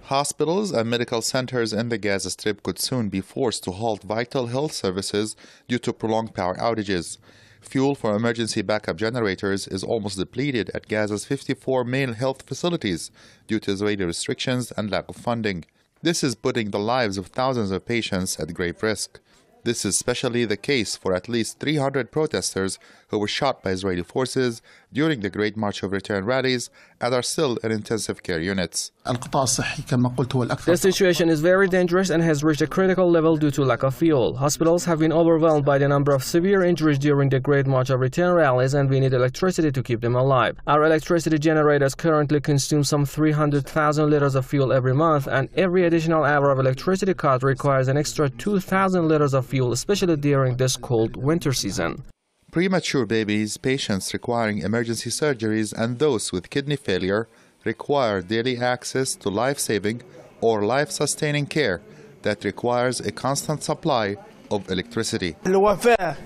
Hospitals and medical centers in the Gaza Strip could soon be forced to halt vital health services due to prolonged power outages. Fuel for emergency backup generators is almost depleted at Gaza's 54 main health facilities due to Israeli restrictions and lack of funding. This is putting the lives of thousands of patients at grave risk. This is especially the case for at least 300 protesters who were shot by Israeli forces during the Great March of Return rallies and are still in intensive care units. The situation is very dangerous and has reached a critical level due to lack of fuel. Hospitals have been overwhelmed by the number of severe injuries during the Great March of Return rallies, and we need electricity to keep them alive. Our electricity generators currently consume some 300,000 liters of fuel every month, and every additional hour of electricity cut requires an extra 2,000 liters of fuel, especially during this cold winter season. Premature babies, patients requiring emergency surgeries, and those with kidney failure require daily access to life-saving or life-sustaining care that requires a constant supply of electricity.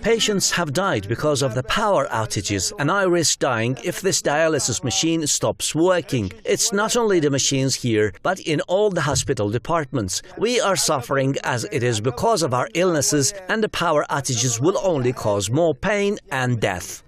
Patients have died because of the power outages, and I risk dying if this dialysis machine stops working. It's not only the machines here, but in all the hospital departments. We are suffering as it is because of our illnesses, and the power outages will only cause more pain and death.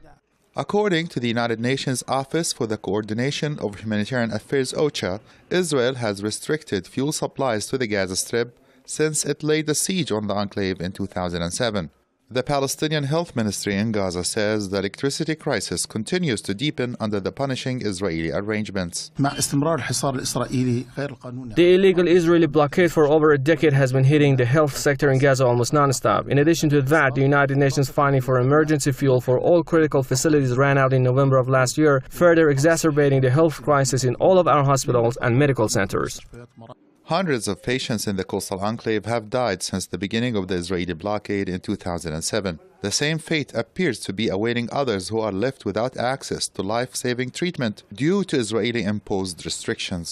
According to the United Nations Office for the Coordination of Humanitarian Affairs (OCHA), Israel has restricted fuel supplies to the Gaza Strip since it laid the siege on the enclave in 2007. The Palestinian Health Ministry in Gaza says the electricity crisis continues to deepen under the punishing Israeli arrangements. The illegal Israeli blockade for over a decade has been hitting the health sector in Gaza almost non-stop. In addition to that, the United Nations funding for emergency fuel for all critical facilities ran out in November of last year, further exacerbating the health crisis in all of our hospitals and medical centers. Hundreds of patients in the coastal enclave have died since the beginning of the Israeli blockade in 2007. The same fate appears to be awaiting others who are left without access to life-saving treatment due to Israeli-imposed restrictions.